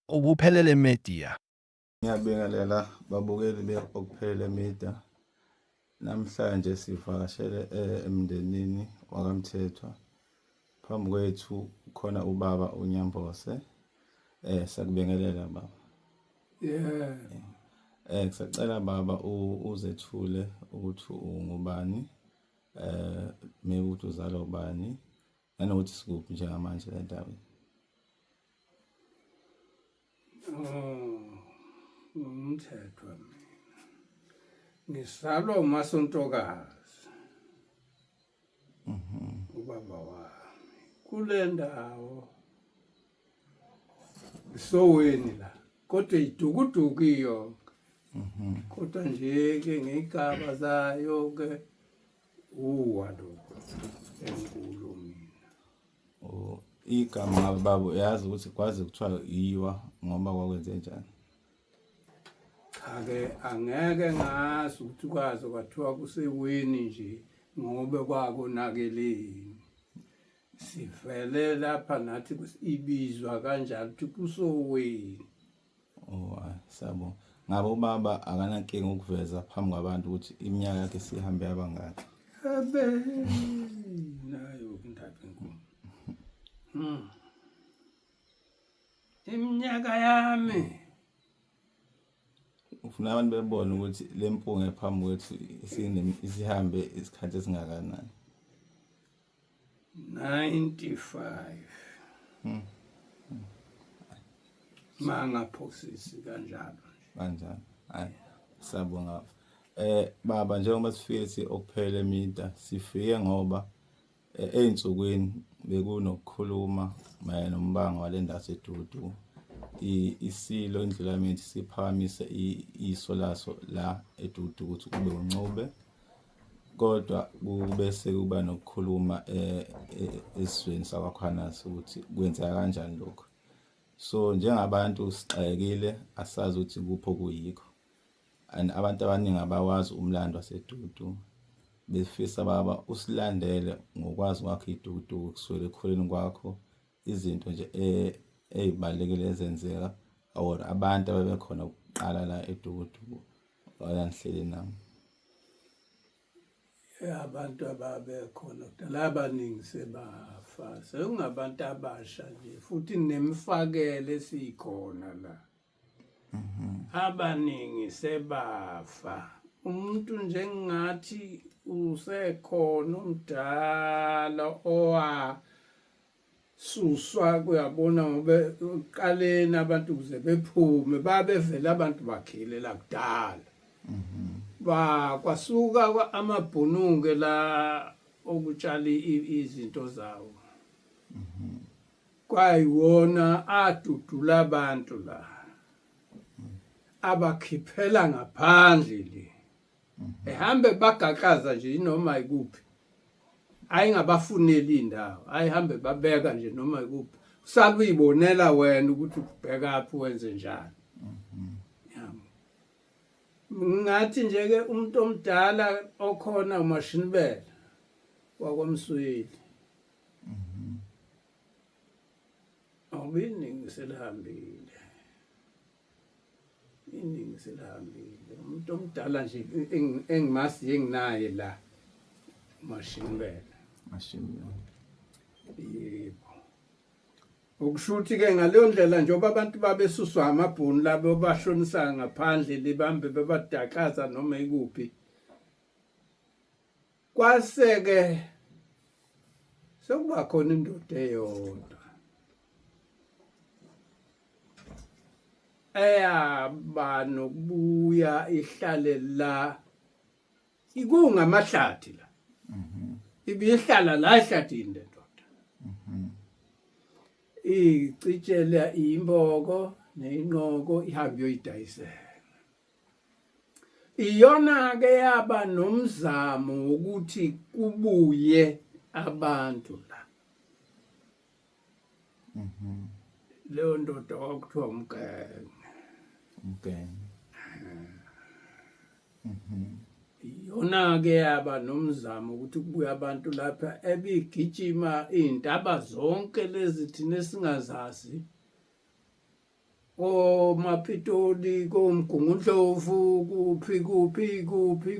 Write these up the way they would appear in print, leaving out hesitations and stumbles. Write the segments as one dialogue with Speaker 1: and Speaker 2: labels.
Speaker 1: ubuphelele media.
Speaker 2: Ngiyabingelela babukeli bokuphelele media. Namhlanje sivakashele emndenini wakaMthethwa. Phambi kwethu khona ubaba uNyambose. Sakubingelela baba. Ngisacela baba uzethule ukuthi ungubani, mekuthi uzalwa ubani, nanokuthi sikuphi njengamanje la ndaweni.
Speaker 3: Umthethwa mina. Ngisalwa uMasontokazi. Ubaba wami. Kule ndawo Soweni la. Kodwa idukuduku iyo. Kodwa nje ke ngegaba zayo ke uwa lokho enkulu mina.
Speaker 2: Igama baba yazi ukuthi kwazi kuthiwa yiwa ngoba kwakwenze njani.
Speaker 3: Cha-ke angeke ngazi ukuthi kwazi kwathiwa kuseweni nje ngobe kwakonakeleni. Sivele lapha nathi ibizwa kanjalo ukuthi kusoweni.
Speaker 2: Sabo. Ngabe ubaba akanankinga ukuveza phambi kwabantu ukuthi iminyaka yakhe sihambe yabangaka.
Speaker 3: Nayo indaba enkulu. Iminyaka yami
Speaker 2: Ufuna abantu bebone ukuthi lempunga ephambi kwethu isihambe isikhathi esingakanani.
Speaker 3: 95. Mangaphosisi kanjalo.
Speaker 2: Kanjani? Hayi, sabonga. Baba njengoba sifike okuphele media sifike ngoba einsukwini bekunokukhuluma mayelana nombango walenda sedudu. Isilo indlulamithi siphakamise iso laso la edudu ukuthi kube uncube. Kodwa kube sekuba nokukhuluma esizweni sakwaKhanasi ukuthi kwenzeka kanjani lokho. So njengabantu sixakekile asazi ukuthi kupho kuyikho. And abantu abaningi abawazi umlando wasedudu. Befisa baba usilandele ngokwazi kwakho idudu kuswele ekhuleni kwakho izinto nje ezibalekile ezenzeka or abantu ababekhona ukuqala la edudu ayanihleli nami.
Speaker 3: Abantu ababekhona kudala abaningi sebafa. Sekungabantu abasha nje futhi nemifakele esikhona la. Abaningi sebafa. Umuntu njengathi usekhona umdala suswa kuyabona ngoba uqaleni abantu kuze bephume babevela abantu bakhile la kudala. Kwasuka amabhununge la okutshala izinto zawo. Kwayiwona adudula abantu la. Abakhiphela ngaphandle le. Ehambe bagaqaza nje noma ikuphi. Ayingabafuneli indawo. Ayihambe babeka nje noma ikuphi. Usabe uyibonela wena ukuthi ubheka apho wenze njani. Ngathi nje ke umuntu omdala okhona uMashinibela wakwamsweli. Awubiningi selihambile. Iningi selihambile. Umuntu omdala nje engimazi enginaye la uMashinibela. Yebo. Ukushuthi ke ngaleyo ndlela njengoba abantu babesuswa amabhunu labo bashonisa ngaphandle libambe bebadakaza noma ikuphi. Kwaseke sekuba khona indoda eyodwa. Banokubuya ihlale la. Ikungamahlathi la. Ibihlala la ehlathini le ndoda. Icitshela imboko neinqoko ihambe yoyidayisela. Iyona ke yaba nomzamo ukuthi kubuye abantu la. Leyo ndoda okuthiwa umgenge. Iyona ke yaba nomzamo ukuthi kubuye abantu lapha ebigijima izintaba zonke lezi thina singazazi koMapitoli, koMgungundlovu,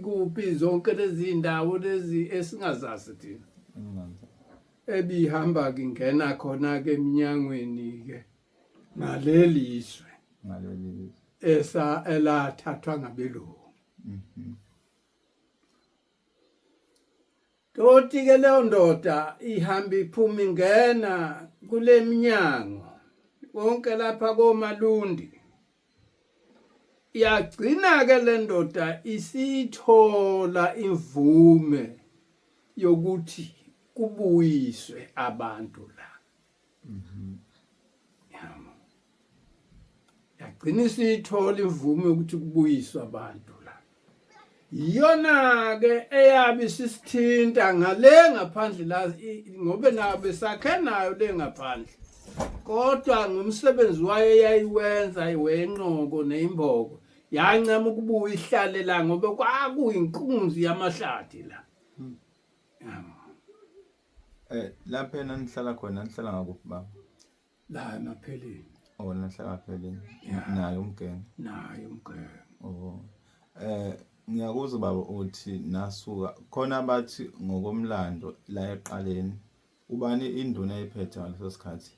Speaker 3: kuphi zonke lezi ndawo lezi esingazazi thina. Ebihamba ngingena khona ke eminyangweni ke ngaleli iswe elathathwa ngabelungu. Toti ke leyo ndoda ihamba iphuma ingena kule minyango konke lapha koMalundi. Yagcina ke le ndoda isithola imvume yokuthi kubuyiswe abantu la. Yagcina isithola imvume ukuthi kubuyiswe abantu la. Iyona ke eyabe sisithinta ngale ngaphandle la ngobe nabe sakhe nayo le ngaphandle. Kodwa ngomsebenzi wayo yayiwenza iwenqoko neimbogo yancama ukubuya ihlale la ngoba kwakuyinkunzi yamahlathi la.
Speaker 2: Lapha nihlala khona nihlala ngakuphi baba?
Speaker 3: La emapheleni.
Speaker 2: Oh nihlala ngapheleni. Nayo umgenge.
Speaker 3: Nayo umgenge.
Speaker 2: Oh. Ngiyakuzwa baba uthi nasuka khona bathi ngokomlando la eqaleni ubani induna ayiphethe ngaleso sikhathi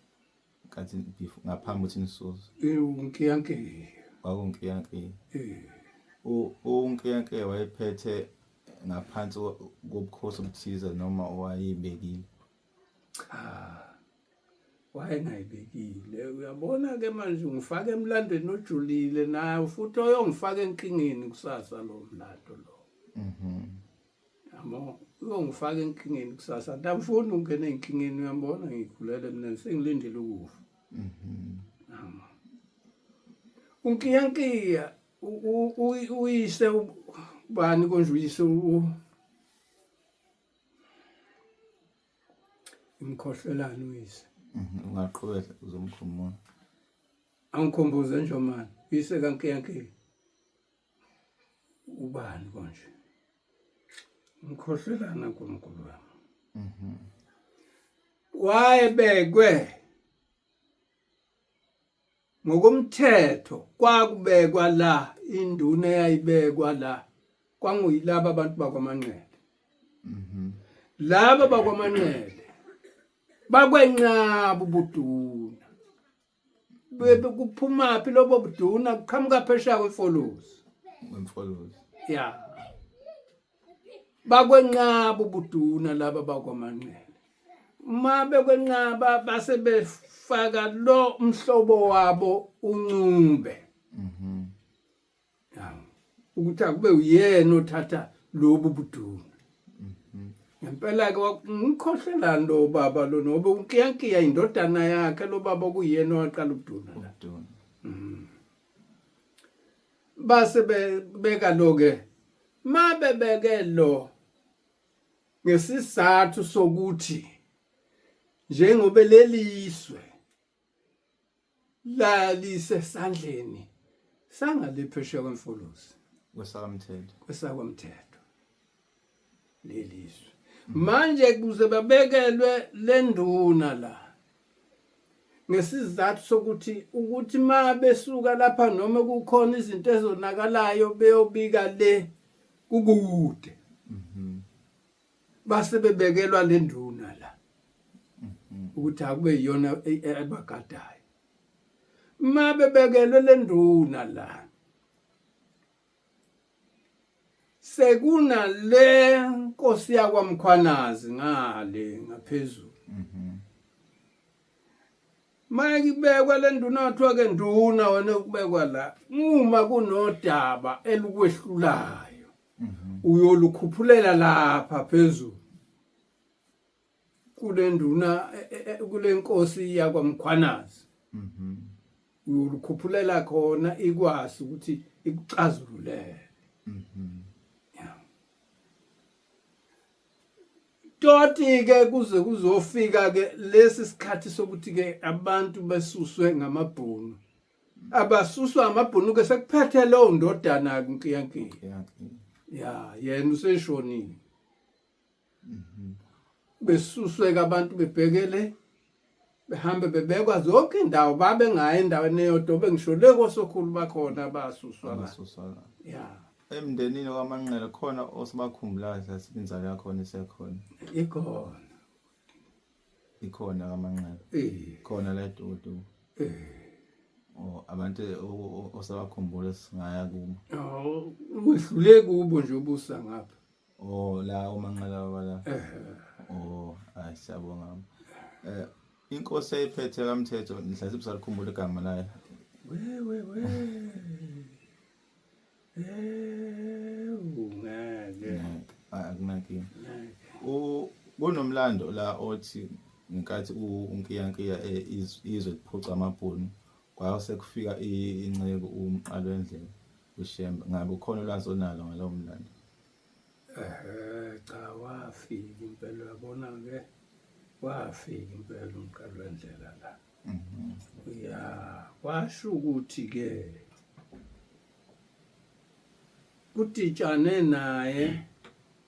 Speaker 2: kathi ngaphambi ukuthi nisuze.
Speaker 3: Unkiyanke.
Speaker 2: Kwakunkiyanke. Unkiyanke wayephethe ngaphansi kobukhosi obuthize noma owayibekile.
Speaker 3: Cha. Wayengayibekile. Uyabona ke manje ngifaka emlandweni ojulile naye futhi oyongifaka enkingeni kusasa lo mlando lo. Yabo uyongifaka enkingeni kusasa. Ndamfuna ungena enkingeni uyabona ngikhulele mina sengilindele ukufa. Unkiyankiya uyise bani konje uyise imkhohlelana uyise.
Speaker 2: Ungaqhubeka uzomkhumula.
Speaker 3: Angikhumbuze nje manje uyise kaNkiyankiya. Ubani konje? Imkhohlelana nkulunkulu wami. Wayebekwe ngokomthetho kwakubekwa la induna eyayibekwa la kwanguyilaba abantu bakwaManqele. Laba bakwaManqele bakwenqaba ubuduna. Kuphuma phi lobo buduna kuqhamuka phesheya kwefolosi.
Speaker 2: Wemfolozi.
Speaker 3: Ya. Bakwenqaba ubuduna laba bakwaManqele. Bekwenqaba base befaka lo umhlobo wabo uNcube. Ukuthi akube uyena othatha lobu buduna. Ngempela ke ngikhohlela lo baba lo nobe unkiyankiya indodana yakhe lo baba kuyena waqala ubuduna la. Base beka lo ke mabebeke lo ngesizathu sokuthi njengoba leliswe la lisesandleni sangalephesheya kwemfolosi kwesakwamthetho leliswe. Manje kuze babekelwe lenduna la ngesizathu sokuthi ukuthi mabesuka lapha noma kukhona izinto ezonakalayo beyobika le kukude. Base bebekelwa lenduna la ukuthi akube yiyona ebagadayo. Mabebekelwe lenduna la sekuna le nkosi yakwaMkhwanazi ngale ngaphezulu. Mayibekwa lenduna wathiwa ke nduna wena ukubekwa la uma kunodaba elukwehlulayo uyolukuphulela lapha phezulu kule nduna kule nkosi yakwaMkhwanazi. Uyolukuphulela khona ikwazi ukuthi ikucazulule. Toti ke kuze kuzofika ke lesi sikhathi sokuthi ke abantu besuswe ngamabhunu. Abasuswa amabhunu ke sekuphethe lo ndodana kuNkiyankiya. Ya yena useshonile. Besuswe ke abantu bebhekele behambe bebekwa zonke indawo babe ngayi endaweni eyodwa bengisho le kosokhulu bakhona abasuswa la.
Speaker 2: abasuswa
Speaker 3: Ya
Speaker 2: emndenini kwaManqele khona osibakhumbulayo sathi inzalo yakhona isekhona ikhona kwaManqele khona la eDudu abantu osabakhumbula singaya kubo
Speaker 3: wehlule kubo nje ubusa ngapha
Speaker 2: la uManqele bala hayi siyabonga inkosi eyiphethe kaMthetho mhlawumbe sisalikhumbula igama layo
Speaker 3: ungeke
Speaker 2: akunaki kunomlando la othi ngenkathi unkiyankiya izwe liphuca amabhunu kwasekufika inceku umqalo wendlela uShembe ngabe ukhona ulwazi onalo ngalowo mlando
Speaker 3: cha wafika impela yabona ke wafika impela umqalo wendlela la ya washo ukuthi ke kutitshane naye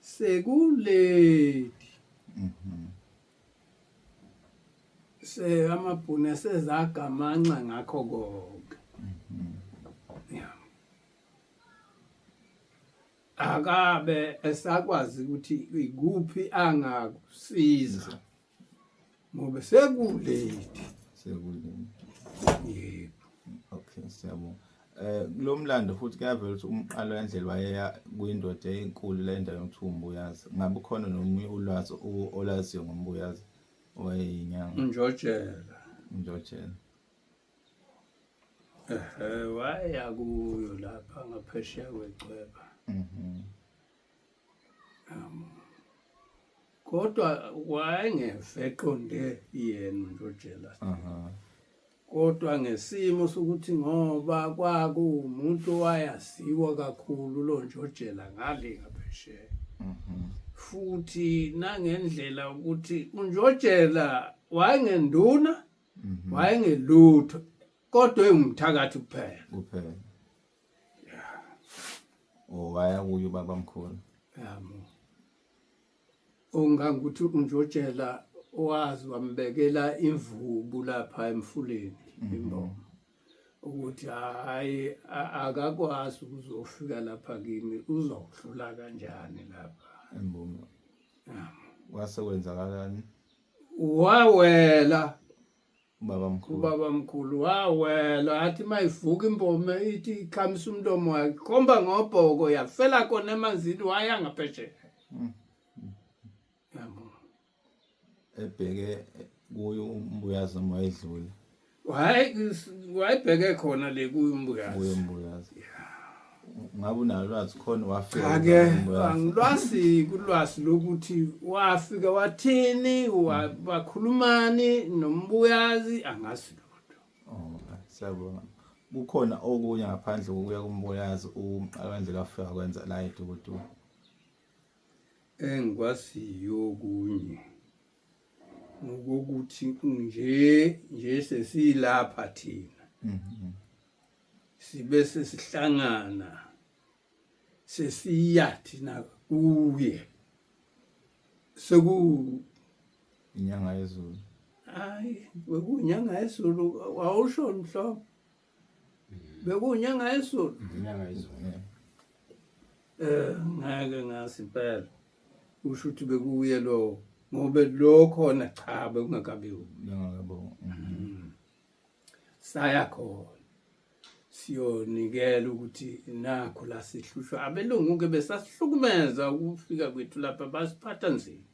Speaker 3: sekuledi amabhunu sezagamanxa ngakho konke akabe esakwazi ukuthi ikuphi angakusiza ngoba sekuledi yebo
Speaker 2: okay siyabonga lo mlando futhi kuyavela ukuthi umqalo wendlela wayeya kwindoda enkulu la endaweni yoMthumbu uyazi ngabe khona nomunye ulwazi olaziyo ngombuyazi owayeyinyanga
Speaker 3: Njojela waya kuyo lapha ngaphesheya kwecweba kodwa wayengeve eqonde yena uNjojela kodwa ngesimo sokuthi ngoba kwakuumuntu wayaziwa kakhulu lo Njojela ngale ngaphesheya futhi nangendlela ukuthi uNjojela wayengenduna wayengelutho kodwa engumthakathi kuphela
Speaker 2: waya kuyo babamkhulu
Speaker 3: yamo ongangukuthi uNjojela wazi wambekela imvubu lapha emfuleni imbongo ukuthi hayi akakwazi ukuzofika lapha kimi uzohlula kanjani lapha
Speaker 2: embongo wasekwenzakalani
Speaker 3: wawela
Speaker 2: ubabamkhulu
Speaker 3: wawela athi mayivuka imbome ithi ikhamisa umlomo wakhe khomba ngobhoko yafela kona emanzini waya ngaphesheya yabo
Speaker 2: ebheke kuyo umbuyazi noma wayedlula
Speaker 3: wayibheke khona le kuyo
Speaker 2: umbuyazi ngabe unalwazi khona wafika
Speaker 3: ake angilwazi kulwazi lokuthi wafika wathini bakhulumani nombuyazi angazi lutho
Speaker 2: siyabonga kukhona okunye ngaphandle kokuya kumbuyazi umqalwandlela wafika kwenza la eDudu
Speaker 3: engikwaziyo okunye ngokuthi nje sesilapha thina sibe sesihlangana sesiya thina kuye
Speaker 2: inyanga yezulu
Speaker 3: hayi bekunyanga yezulu awusho mhlobo bekunyanga yezulu ngeke ngasiphela usho ukuthi bekuye lo ngoba lo khona cha bekungakabiwe saya khona siyonikela ukuthi nakho la sihlushwa abelungu ke besasihlukumeza ukufika kwethu lapha basiphatha nzima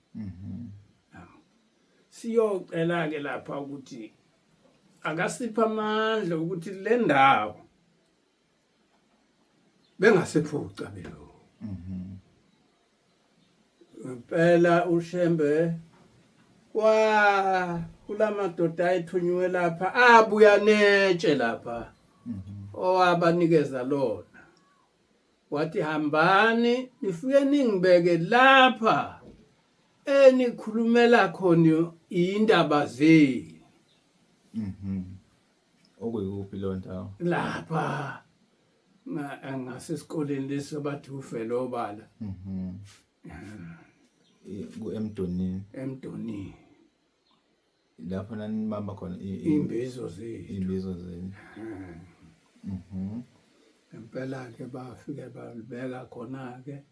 Speaker 3: siyocela ke lapha ukuthi akasipha amandla ukuthi le ndawo bengasephuca belungu impela uShembe kulamadoda ayithunywe lapha abuya netshe lapha owabanikeza lona wathi hambani nifike ningibeke lapha enikhulumela khona indaba zenu
Speaker 2: okuyikuphi lo ndawo
Speaker 3: lapha ngasesikoleni lesabathi ufelo obala
Speaker 2: emdonini
Speaker 3: emdonini
Speaker 2: lapho nanibamba khona
Speaker 3: imbizo zethu.
Speaker 2: imbizo zenu.
Speaker 3: Impela ke bafike balibeka khona ke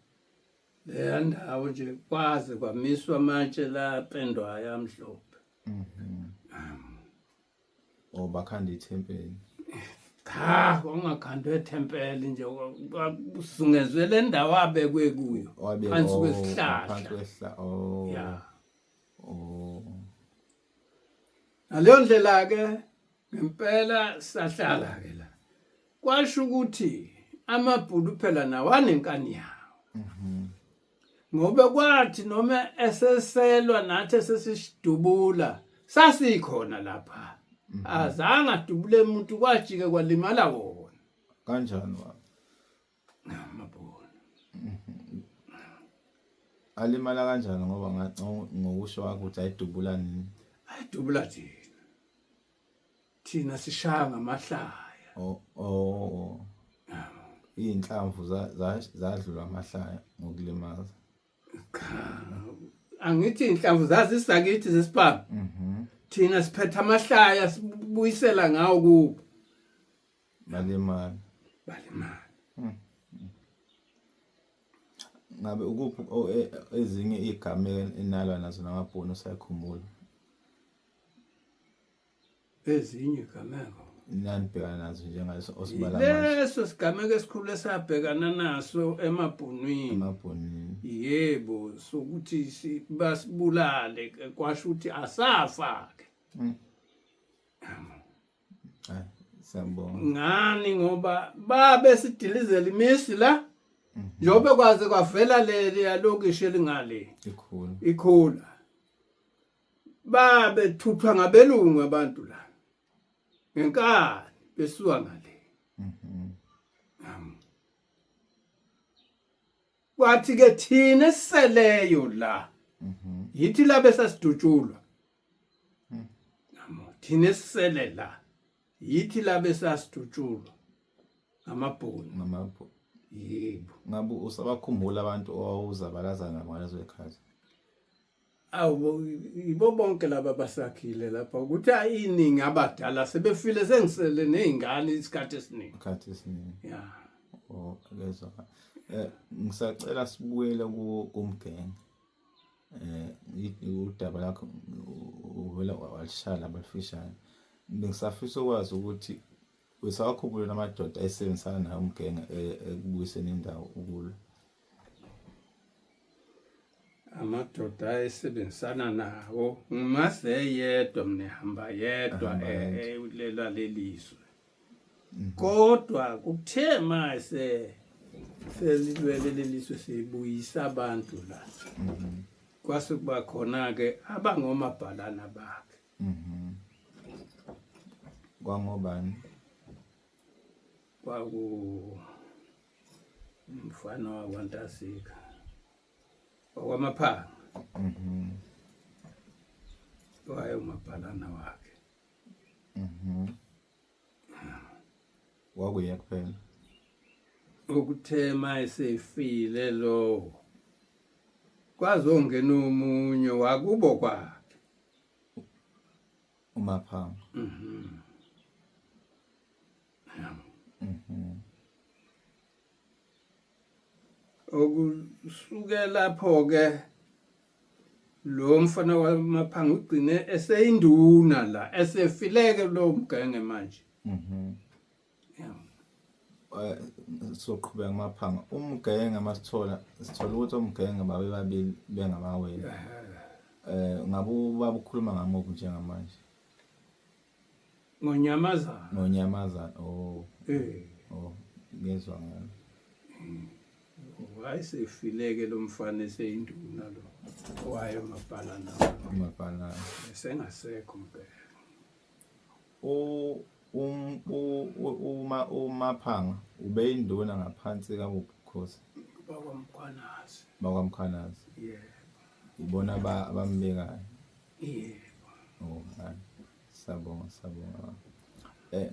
Speaker 3: leya ndawo nje kwaze kwamiswa amatshe la pendwayo amhlophe.
Speaker 2: Bakhanda ithempeli.
Speaker 3: Cha ongakhandwe ethempeli nje usungezwe le ndawo abekwe kuyo phansi kwesihlahla.
Speaker 2: Phansi kwesihlahla.
Speaker 3: Ya.
Speaker 2: Oh.
Speaker 3: Ngaleyo ndlela ke ngempela sahlala ke la. Kwasho ukuthi amabhulu phela nawanenkani yawo. Ngoba kwathi noma eseselwa nathi esesishidubula sasikhona lapha. Azange adubule umuntu kwajike kwalimala wona.
Speaker 2: Kanjani wa?
Speaker 3: Ngiyabona.
Speaker 2: Alimala kanjani ngoba ngokusho kwakho ukuthi ayidubula nini?
Speaker 3: Ayidubula thina. Thina sishaya ngamahlaya.
Speaker 2: Oh. Inhlamvu zadlula amahlaya ngokulimaza.
Speaker 3: Angithi inhlamvu zazisakithi zesibaba. Thina siphethe amahlaya sibuyisela ngawo kubo.
Speaker 2: Balimala. Ngabe ukuphi ezinye igama enalwa nazo namabhunu usayikhumbula?
Speaker 3: Ezinye igameko
Speaker 2: nanibhekana nazo njengaleso osibala manje.
Speaker 3: leso sigameko esikhulu esabhekana naso emabhunwini. Yebo sokuthi basibulale kwasho ukuthi asafa ke.
Speaker 2: Siyabonga.
Speaker 3: Ngani ngoba babe sidilizela imisi la njobe kwaze kwavela leli yalokishi elingale ikhula babe thuthwa ngabelungu abantu la ngenkani besuka ngale. Kwathi ke thina siseleyo la yithi la besasidutshulwa. Thina sisele la yithi la besasidutshulwa ngamabhunu. Yebo.
Speaker 2: Ngabe usabakhumbula abantu owawuzabalazana ngalezo ekhathi?
Speaker 3: Awu ibo bonke laba basakhile lapha ukuthi ayiningi abadala sebefile sengisele nezingane isikhathi esiningi. Ya.
Speaker 2: Lezo. Ngisacela sibuyele kumgenge. Udaba lakho uvela walishala balifishane. Ngisafisa ukwazi ukuthi usawakhumbula namadoda ayisebenzisana nawo umgenge ekubuyiseni indawo ukulo.
Speaker 3: Amadoda ayisebenzisana nawo ngimase yedwa mina ehamba yedwa ulela leliswe. Kodwa kuthe mase selilwele leliswe sibuyisa abantu la. Kwase kuba khona ke abangomabhalana bakhe.
Speaker 2: Kwangobani?
Speaker 3: Kwaku umfana wakwaNtasika okwamaphanga. Waye umabhalana wakhe.
Speaker 2: Wakuye kuphela.
Speaker 3: Ukuthema esefile lo kwazongena umunye wakubo kwakhe
Speaker 2: umaphanga.
Speaker 3: Okusuke lapho ke lo mfana wamaphanga ugcine eseyinduna la esefileke lo mgenge manje.
Speaker 2: Soqhubeka ngamaphanga umgenge masithola ukuthi umgenge babe babili bengamawele. Ngabe babukhuluma ngamuphi njengamanje?
Speaker 3: Ngonyamazana.
Speaker 2: Ngezwe ngalo.
Speaker 3: Wayesefileke lo mfana eseyinduna lo waye
Speaker 2: umabhalana
Speaker 3: sengasekho mpela.
Speaker 2: Umaphanga ubeyinduna ngaphansi kabukhosi bakwamkhwanazi.
Speaker 3: Yebo.
Speaker 2: Ibona abambekayo.
Speaker 3: Yebo.
Speaker 2: Ngani. Sabonga.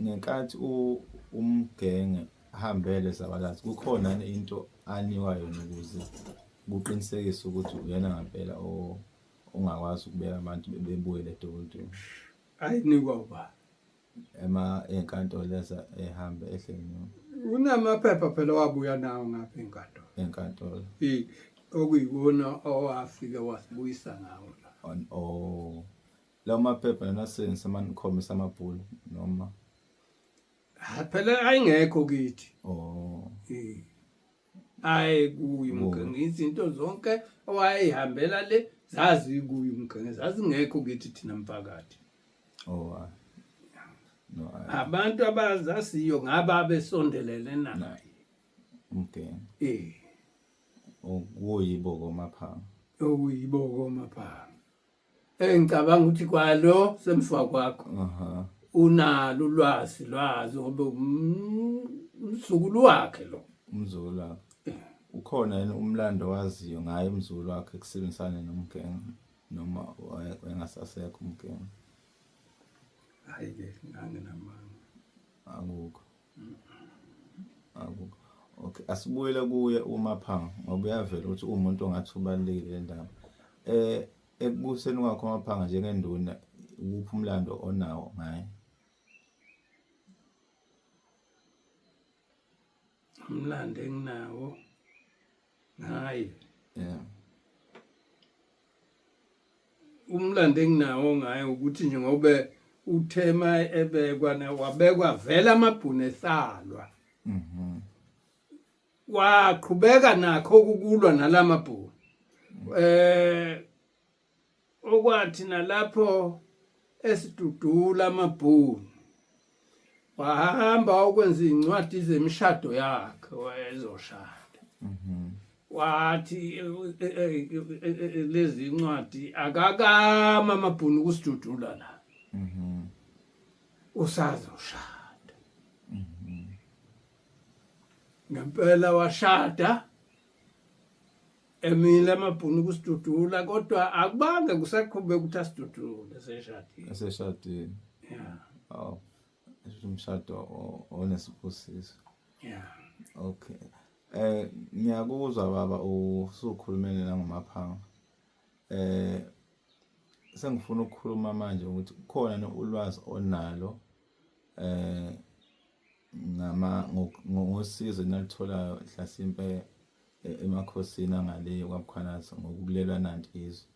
Speaker 2: Ngenkathi umgenge hambele zabalazi kukhona into aniwayo ukuze kuqinisekise ukuthi uyena ngempela ungakwazi ukubeka abantu bebuyele edokodweni
Speaker 3: ayinikwa uba
Speaker 2: enkantolo leza ehambe ehlelweni
Speaker 3: unamaphepha phela wabuya nawo ngapha
Speaker 2: enkantolo
Speaker 3: okuyiwona owafika wasibuyisa ngawo
Speaker 2: lawo maphepha nasebenzisa amakhombisa amabhulu noma
Speaker 3: phela ayingekho kithi hayi kuyi umgenge izinto zonke owayihambela le zazi kuyi umgenge zazingekho kithi thina mphakathi
Speaker 2: no
Speaker 3: abantu abazasiyo ngaba besondelene naye
Speaker 2: umgenge okuyibo komaphanga
Speaker 3: ngicabanga ukuthi kwalo semfa kwakho unalo ulwazi ngoba umzukulu wakhe lo
Speaker 2: umzukulu wakhe ukhona yena umlando waziyo ngaye umzukulu wakhe kusebenzisana nomgenge noma engasasekho umgenge
Speaker 3: hayi ke nganginamanga
Speaker 2: akukho okay asibuyele kuye uMaphanga ngoba uyavela ukuthi umuntu ongathi ubalekile ndaba ekubuseni kwakho uMaphanga njengenduna ukuphi umlando onawo ngaye
Speaker 3: umlando enginawo ngaye umlando enginawo ngaye ukuthi nje ngobe uthema ebekwa wabekwa vela amabhunu esalwa waqhubeka nakho ukulwa nalamabhunu okwathi nalapho esidudula amabhunu wahamba ukwenza incwadi zemishado yakhe wayezoshada wathi lezi incwadi akakama amabhunu kusidudula la usazoshada ngempela washada emile amabhunu kusidudula kodwa akubange kusaqhubeka ukuthi asidudule
Speaker 2: seshadini umshado onesibusiso okay ngiyakuzwa baba usukhulumene nangoMaphanga sengifuna ukukhuluma manje ukuthi khona ulwazi onalo ngosizo nalitholayo Hlasimpe emakhosini angale kwaBukhanazi ngokulelwa nantizwe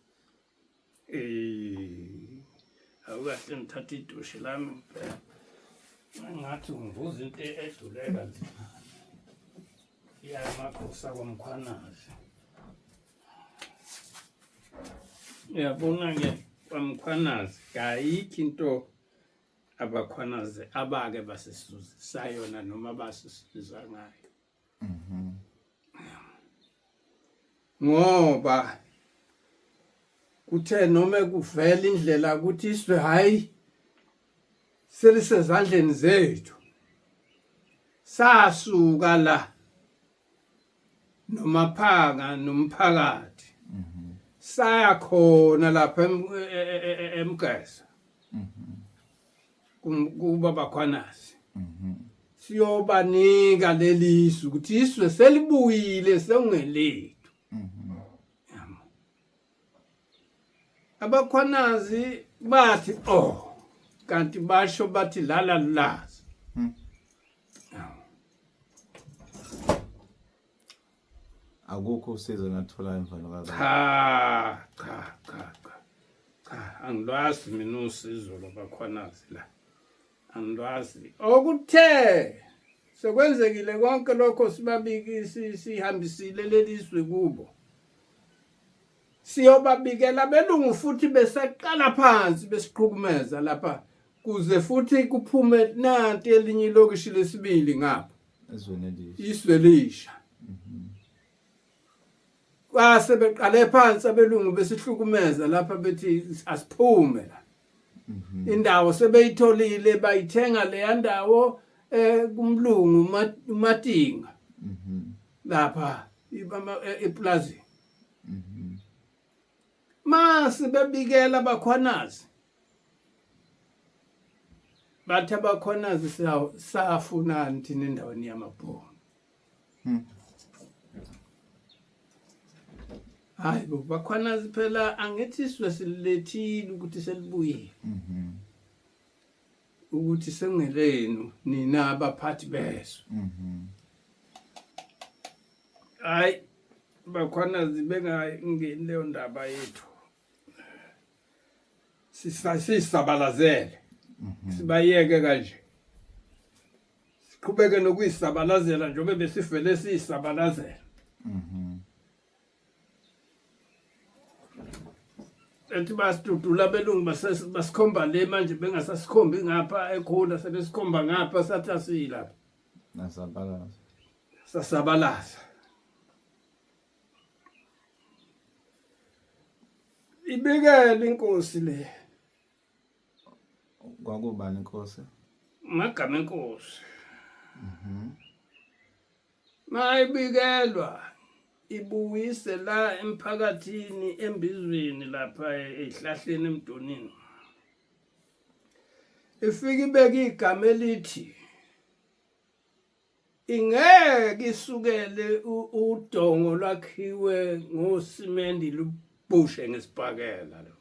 Speaker 3: awukahle ngithatha idushi lami phela ngathi ngivuza into eduleka nje yamakhosi kwaMkhwanazi yabona ke kwaMkhwanazi kayikho into abakhwanazi abake basisizisa yona noma basisiza ngayo ngoba kuthe noma kuvela indlela ukuthi iswe hayi selisezandleni zethu sasuka la noMaphanga nomphakathi saya khona lapha eMgeza kuba bakhwanazi siyobanika lelisu ukuthi iswe selibuyile sengelethu abakhwanazi bathi kanti basho bathi lala lazi
Speaker 2: akukho usizo nathola emvalo
Speaker 3: cha angilwazi mina usizo lobakhwanazi la angilwazi okuthe sekwenzekile konke lokho sibabiki sihambisile leliswe kubo siyobabikela belungu futhi beseqala phansi besiqhukumeza lapha kuze futhi kuphume nanti elinye ilokishi lesibili ngapha iswelisha kwase beqale phansi abelungu besihlukumeza lapha bethi asiphume la indawo sebeyitholile bayithenga le ndawo kumlungu uMatinga lapha eplaza mase bebikela abakhwanazi bathi abakhwanazi safunani thina endaweni yamabhunu hayi bo bakhona phela angithi siwe silethile ukuthi selibuyile ukuthi sengelenu nina abaphathi beso hayi bakhona zibengayingeni leyo ndaba yethu sisabalazele sibayeke kanje siqhubeke nokuyisabalazela njengoba besifele siyisabalazela ethi basidudula belungu basikhomba le manje bengasasikhombi ngapha ekhona sebesikhomba ngapha sathi asiyilapha sasabalaza ibikele inkosi le
Speaker 2: kwakubani inkosi
Speaker 3: magama enkosi mayibikelwa ibuyise la emphakathini embizweni lapha ehlahleni emdonini ifike ibeke igama elithi ingeke isukele udongo lwakhiwe ngosimendi lubushe ngesibhakela lo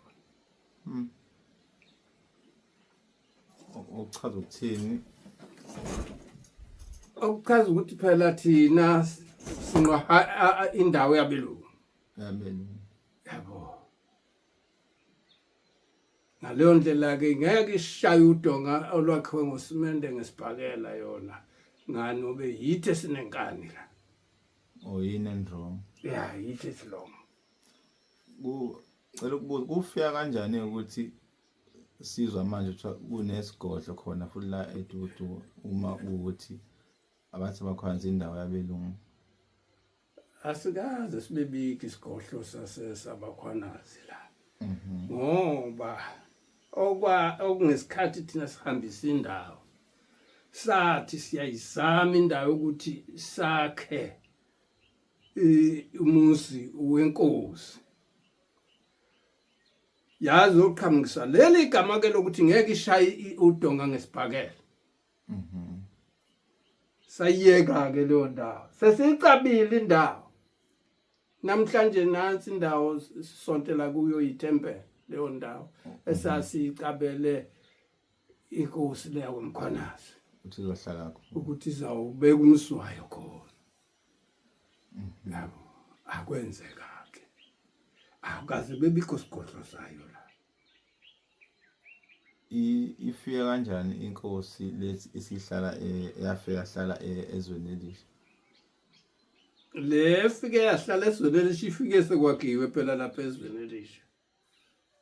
Speaker 2: uchaza ukuthini
Speaker 3: okuchaza ukuthi phela thina sinqa indawo yabelungu yabo ngaleyo ndlela ke ngeke ishaye udonga olwakhiwe ngosimende ngesibhakela yona ngani obe yithe sinenkani la
Speaker 2: oyini endrong
Speaker 3: ya yithe silong
Speaker 2: cela ukubuza kufika kanjani ukuthi sizwa manje ukuthi kunesigodlo khona futhi la edudu uma ukuthi abathi bakhwanza indawo yabelungu
Speaker 3: asikaze sibebiki isigodlo sabakhwanazi la ngoba okungesikhathi thina sihambisa indawo sathi siyayizama indawo ukuthi sakhe umuzi wenkosi yazi oqhamukisa leli igama ke lokuthi ngeke ishaye udonga ngesibhakela sayiyeka ke leyo ndawo sesicabile indawo namhlanje nansi indawo sontela kuyo itempele leyo ndawo esasicabele inkosi leyo komkhwanazi
Speaker 2: ukuthi izohlala
Speaker 3: ukuthi izawubeka umswayo khona yabo akwenzeka ke akaze bebikho isigodlo sayo la
Speaker 2: ifika kanjani inkosi lethi isihlala yafika hlala ezweni elisha
Speaker 3: lefike yahlala ezweni elisha ifike sekwakhiwe phela lapha ezweni elisha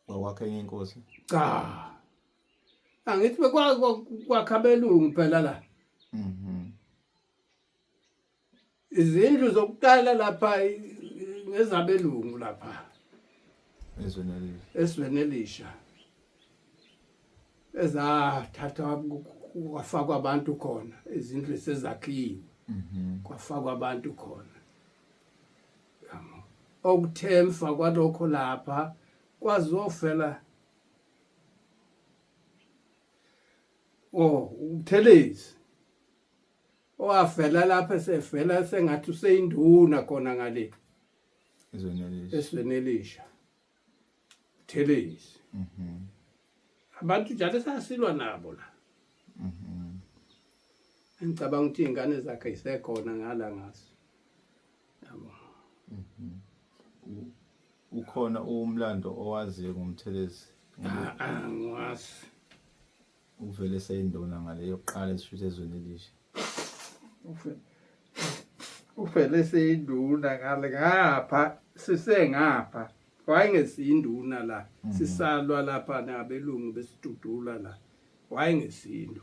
Speaker 2: wakwakhe inkosi
Speaker 3: cha angithi bekwakhabelungu phela la izindlu zokuqala lapha ngezabelungu lapha ezweni elisha ezathathwa kwafakwa abantu khona izindlu esezakhiwe kwafakwa abantu khona okuthemfa kwalokho lapha kwazofela uThelezi owafela lapha sefela sengathi useyinduna khona ngale ezweni elisha Thelezi abantu njalo sasilwa nabo la ngicabanga ukuthi ingane zakhe isekhona ngala ngaso yabo
Speaker 2: ukhona umlando owaziyo ngomthelezi
Speaker 3: ngwazi
Speaker 2: uvele seyindona ngale yokuqala esifike ezweni elisha
Speaker 3: uvele seyinduna ngale ngapha sisengapha wayengesinduna la sisalwa lapha nabelungu besidudula la wayengesinduna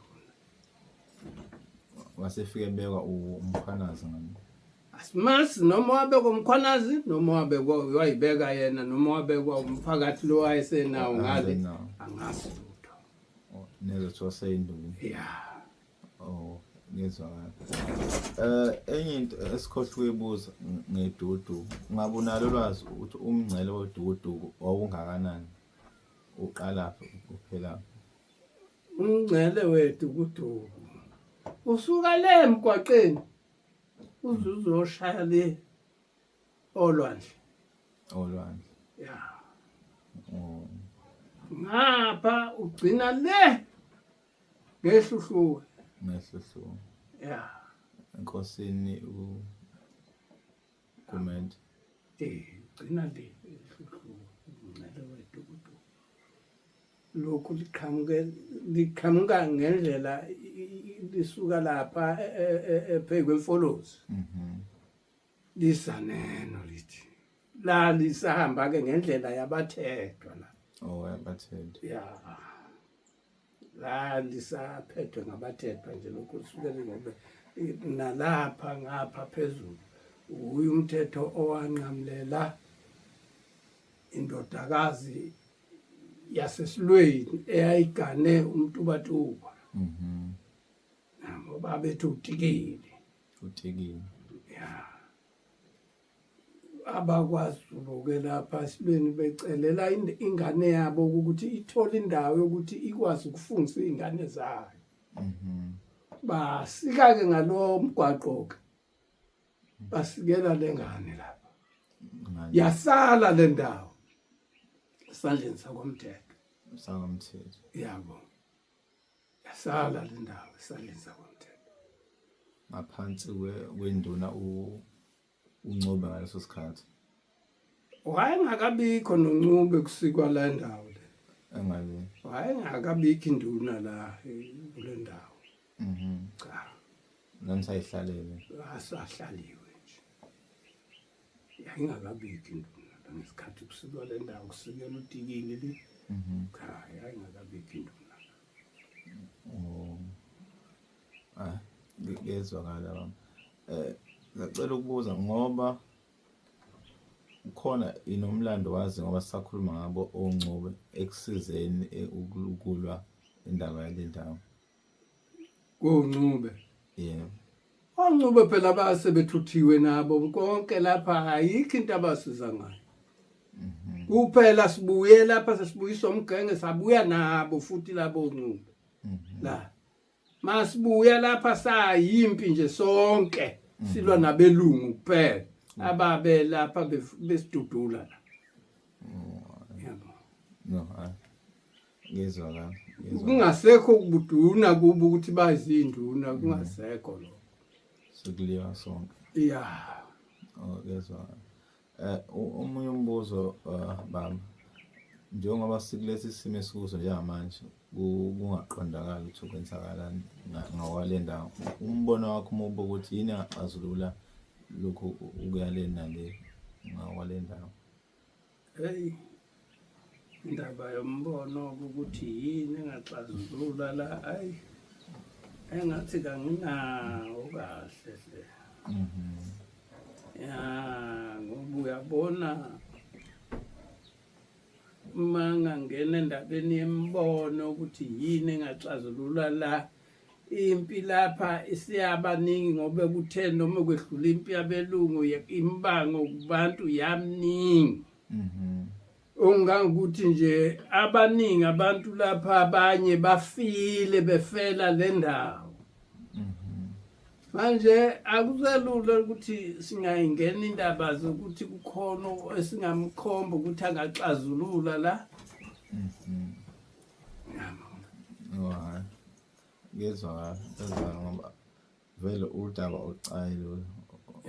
Speaker 2: wasefike bekwa umkhwanazi ngani
Speaker 3: asimasi noma wabekwa umkhwanazi noma wabekwa wayibeka yena noma wabekwa umphakathi lo wayesenawo ngale angazi lutho
Speaker 2: nezo seyinduna
Speaker 3: yeah
Speaker 2: ngizwa enye into esikhohlwe ibuza ngedudu ngabe unalo lwazi ukuthi umngcele wedudu wawungakanani uqala kuphela
Speaker 3: umngcele wedudu usuka le emgwaqeni uzuzoshaya le olwandle
Speaker 2: olwandle.
Speaker 3: ya
Speaker 2: Oh,
Speaker 3: ngapha ugcina le ngehluhluwe
Speaker 2: ngehlihluko.
Speaker 3: ya
Speaker 2: Enkosini uGumede.
Speaker 3: ugcina le ehluhluwe ngale wedukudu lokhu liqhamuka ngendlela lisuka lapha phezu kwemfolozi lisaneno lithi la lisahamba ke ngendlela yabathethwa la
Speaker 2: Oh, yabathethe.
Speaker 3: ya la lisaphethwe ngabathethwa nje lokhu kusukela ngobe nalapha ngapha phezulu uyu umthetho owanqamulela indodakazi yasesilweni eyayigane umtubatuba ngoba bethu utikile
Speaker 2: Utikile.
Speaker 3: ya abakwaZulu-ke lapha esilweni becelela ingane yabo ukuthi ithole indawo yokuthi ikwazi ukufundisa iy'ngane zayo basika-ke ngalowo mgwaqo-ke basikela le ngane lapha yasala le ndawo esandleni sakomthetho
Speaker 2: Sakomthetho.
Speaker 3: yabo yasala le ndawo esandleni sakomthetho
Speaker 2: Ngaphansi kwenduna uNcube ngaleso sikhathi.
Speaker 3: wayengakabikho noNcube kusikwa la ndawo le
Speaker 2: Engabe.
Speaker 3: wayengakabikho induna la kule ndawo cha
Speaker 2: Nanisayihlalele.
Speaker 3: asahlaliwe nje yayingakabikho induna la ngesikhathi kusikwa le ndawo kusikela utikile li cha yayingakabikho induna
Speaker 2: Oh. Ngezwakala baba. Ngicela ukubuza ngoba ukhona inomlando wazi ngoba sisakhuluma ngabo oNcube ekusizeni ukulwa indaba yale ndawo.
Speaker 3: koNcube
Speaker 2: Yebo.
Speaker 3: oNcube phela basebethuthiwe nabo konke lapha ayikho into abasiza ngayo kuphela sibuye lapha sesibuyiswa umgenge sabuya nabo futhi labo oNcube la masibuya lapha sayimpi nje sonke silwa nabelungu kuphela ababe lapha besidudula la yabo
Speaker 2: No, ngezwakala.
Speaker 3: kungasekho kubuduna kubo ukuthi bazinduna kungasekho lo
Speaker 2: Sekuliwa sonke.
Speaker 3: ya
Speaker 2: Oh, ngezwakala. Omunye umbuzo baba. Njengoba sikulesi simo esikuso njengamanje kungaqondakala ukuthi kwenzakalani ngawale ndawo. Umbono wakho uma ubuka ukuthi yini engaxazulula lokho ukuyale nale ngawale ndawo.
Speaker 3: hey indaba yombono ukuthi yini engaxazulula la ayi engathi kanginawo kahle hle ya ngoba uyabona mangangena endabeni yembono ukuthi yini engaxazulula la impi lapha isiyabaningi ngoba kuthe noma kwedlula impi yabelungu imbango kubantu yamningi ongangukuthi nje abaningi abantu lapha abanye bafile befela le ndawo manje akuselula ukuthi singayingena indaba zokuthi kukhona esingamkhomba ukuthi angaxazulula la
Speaker 2: Hayi. Ngezwakala ngoba vele udaba ucayi lo.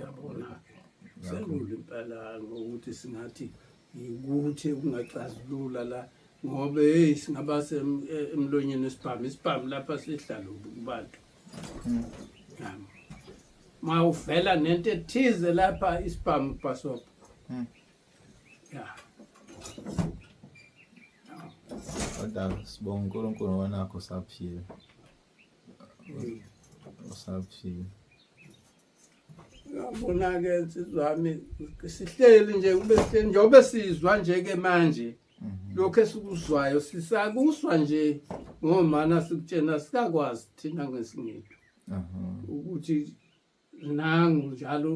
Speaker 3: yabona-ke selula impela ngokuthi singathi ukuthi kungaxazulula la ngoba hey singaba emlonyeni isibhamu lapha sihlala kubantu ma uvela nento ethize lapha isibhamu bhasopo ya
Speaker 2: Kodwa sibonga uNkulunkulu ngoba nakho saphila. Usaphila.
Speaker 3: yabona-ke nsizwami sihleli nje kube sihleli njengoba sizwa nje-ke manje lokhu esikuzwayo sisakuswa nje ngomana sikutshena sikakwazi thina ngesingethu ukuthi nangu njalo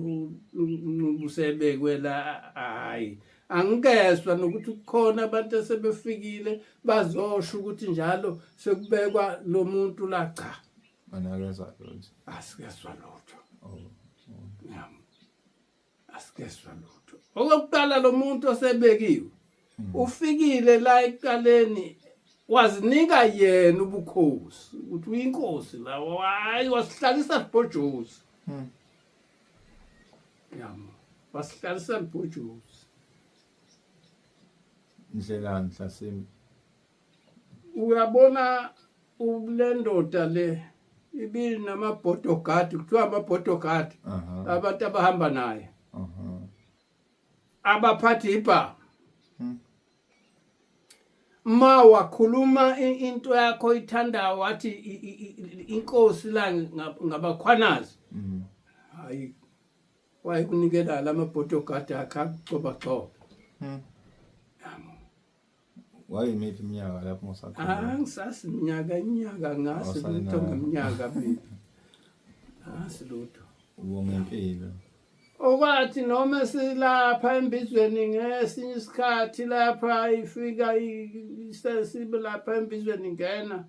Speaker 3: ubusebekwe la hayi angikezwa nokuthi kukhona abantu asebefikile bazosho ukuthi njalo sekubekwa lo muntu la cha
Speaker 2: Anakezwa lutho.
Speaker 3: asikezwa lutho
Speaker 2: Oh.
Speaker 3: yami asikezwa lutho. Okokuqala lo muntu osebekiwe ufikile la eqaleni wazinika yena ubukhosi ukuthi uyinkosi la hayi wasihlalisa sibhojozi. Yamo wasihlalisa sibhojozi.
Speaker 2: Ndlela Hlasimpe
Speaker 3: Uyabona ubulendoda le ibili namabhodogadi kuthiwa amabhodogadi abantu abahamba naye abaphathi ibha ma wakhuluma into yakho ithandayo wathi inkosi la ngabakhwanazi hayi wayikunikela lamabhodogadi akacoba coba.
Speaker 2: wayimiphi iminyaka lapho musakhona
Speaker 3: Ngisasi iminyaka ngasi lutho ngeminyaka mina. Lutho.
Speaker 2: ubonga impilo
Speaker 3: Okwathi noma silapha embizweni ngesinye isikhathi lapha ifika isesibe lapha embizweni ngena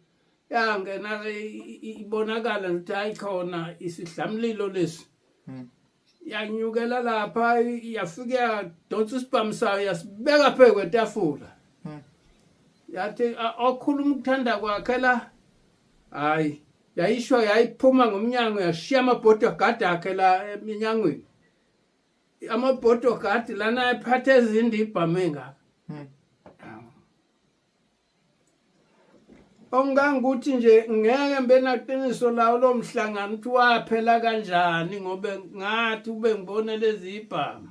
Speaker 3: yangena ibonakala ukuthi ayikhona isidlamlilo lesi. Yanyukela lapha yafika donsa isibhamu sayo yasibeka phezu kwetafula. Yathi okhuluma ukuthanda kwakhe la hayi yayisho yayiphuma ngomnyango yashiya amabhodogadi akhe la eminyangweni. Amabhodogadi lana ephathe izindibha menga. Ongangukuthi nje ngeke benaqiniso lawo lo mhlangano uthi waphela kanjani ngobe ngathi ube ngibone lezi ibhamu.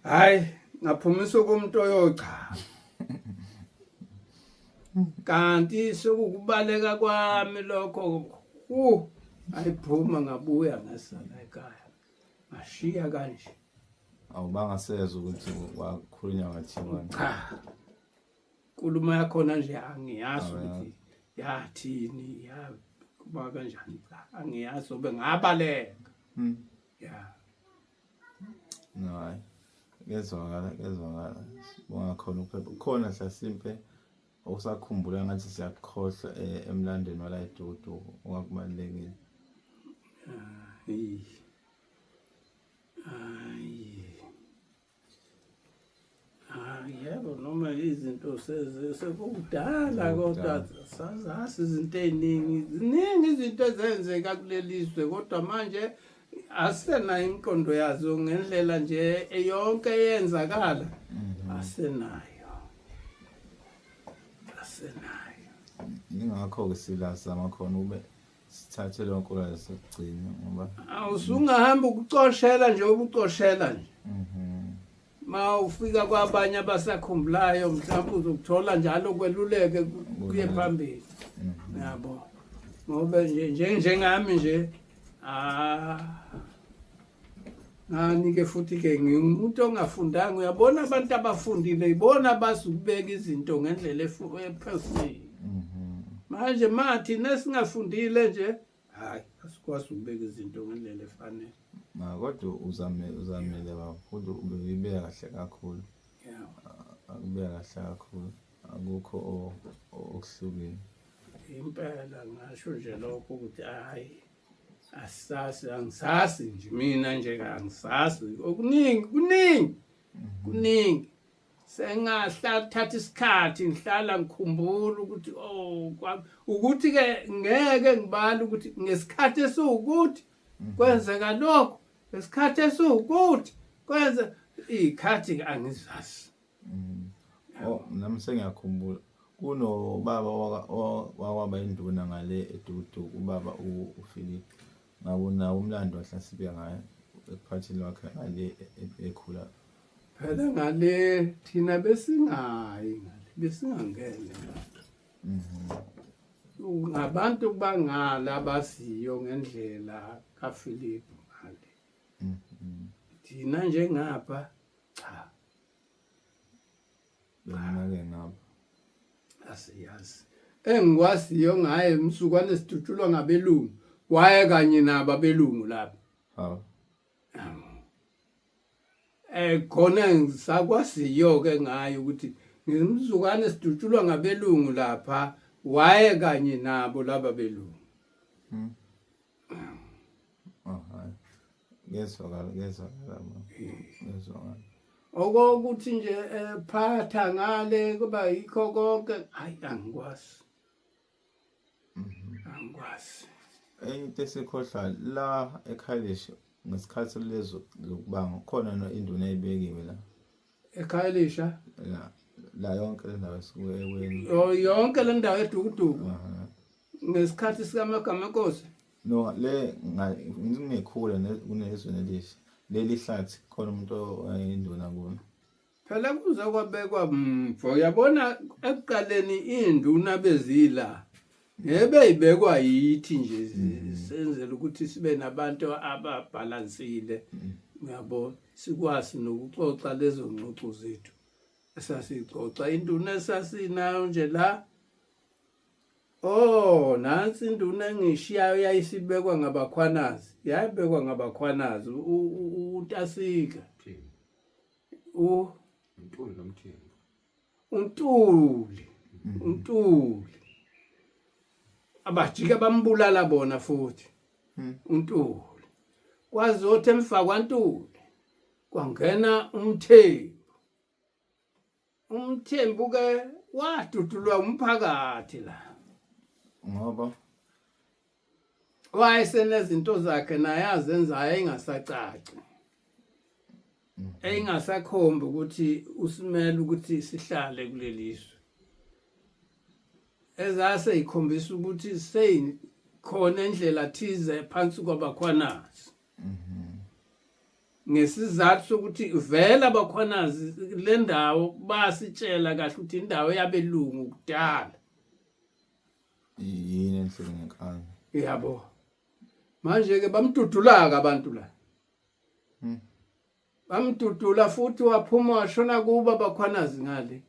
Speaker 3: Hayi ngaphumisa kumuntu oyocha. Kanti sokubaleka kwami lokho ayiphuma ngabuya ngasala ekhaya ngashiya kanje.
Speaker 2: awubangasezwe ukuthi wakhulunywa wathiwani
Speaker 3: Cha inkulumo yakhona nje angiyazi ukuthi yathini ya kuba kanjani cha angiyazi obe ngabaleka. Yeah.
Speaker 2: hayi kezwakala bonga khona uphepha khona Hlasimpe usakhumbula ngathi siyakhohlwa emlandweni wala eDudu ongakubalekile.
Speaker 3: Yebo noma izinto sekudala kodwa sazazi izinto ziningi izinto ezenzeka kulelizwe kodwa manje asena inqondo yazo ngendlela nje yonke eyenzakala asenayo.
Speaker 2: Ingakho ke silazama khona ube sithathe lonke lasigcina ngoba
Speaker 3: awusungahamba ukucoshela nje ubucoshela nje. Ma ufika kwabanye abasakhumbulayo mhlawumbe uzokuthola njalo kweluleke kuye phambili. Yabo ngoba njengami nje nganike futhi ke ngimuntu ongafundanga uyabona abantu abafundile ibona basukubeka izinto ngendlela ephezulu. Manje mathi nesingafundile nje hayi asikwazi ukubeka izinto ngendlela efanele.
Speaker 2: kodwa uzamele bafuthi ubeyibeka kahle kakhulu. Akubeka kahle kakhulu akukho okuhlukile.
Speaker 3: Impela ngasho nje lokho ukuthi hayi angisazi nje mina nje angisazi kuningi sengathatha isikhathi ngihlala ngikhumbula ukuthi ukuthi ke ngeke ngibale ukuthi ngesikhathi esiwukuthi kwenzeka lokho ngesikhathi esiwukuthi kwenza ikhathi angizazi.
Speaker 2: Nami sengiyakhumbula kunobaba wakwaba induna ngale eDudu ubaba uPhilip ngabona umlando wahlaSiphe ngaye ekuphathini wakhe ngale ekhula
Speaker 3: phela ngale thina besingangene ngabantu bangala abasiyo ngendlela kaPhilip ngale. Thina nje ngapha cha
Speaker 2: benake ngapha
Speaker 3: asiyazi engikwaziyo ngaye umsukwane sidutshulwa ngabelungu waye kanye nabo abelungu lapha. Khona ngisakwaziyo ke ngaye ukuthi ngimzukwane sidutshulwa ngabelungu lapha waye kanye nabo laba belungu.
Speaker 2: ngezwakala ngezwakala.
Speaker 3: Okokuthi nje phatha ngale kuba yikho konke hayi angikwazi. Angikwazi.
Speaker 2: Enye into esikhohlwayo la eKhalishi ngesikhathi lezo zokubanga khona no induna eyibekiwe la.
Speaker 3: eKhayelitsha
Speaker 2: La yonke le ndawo esikuweni.
Speaker 3: yonke le ndawo edukuduku ngesikhathi sikaMagama Nkosi
Speaker 2: No le nginekhula kunezweni elihle leli hlathi khona umuntu oyinduna kuno.
Speaker 3: phela kuze kwabekwa mfo yabona ekuqaleni induna bezila ebeyibekwa yithi nje senzele ukuthi sibe nabantu ababalansile uyabo sikwazi nokuxoxa lezo ngxoxo zethu esasixoxa induna esasinayo nje la nansi induna engishiyayo yayisibekwa ngabakhwanazi yayibekwa ngabakhwanazi uNtasika uNtuli abajika bambulala bona futhi uNtuli kwazothi emva kwaNtuli kwangena uMthembu ke wadudulwa umphakathi la
Speaker 2: Ngoba
Speaker 3: wayesenezinto zakhe naye azenzayo engasacaci engasakhomba ukuthi usimele ukuthi sihlale kulelizwe ezase ikhombisa ukuthi seyikhona indlela thize phansi kwabakhwanazi ngesizathu sokuthi vela abakhwanazi le ndawo basitshela kahle ukuthi indawo yabelungu kudala
Speaker 2: yini enhlelo ngenkani
Speaker 3: yabo manje ke bamdudula abantu la bamdudula futhi waphuma washona kuba abakhwanazi ngale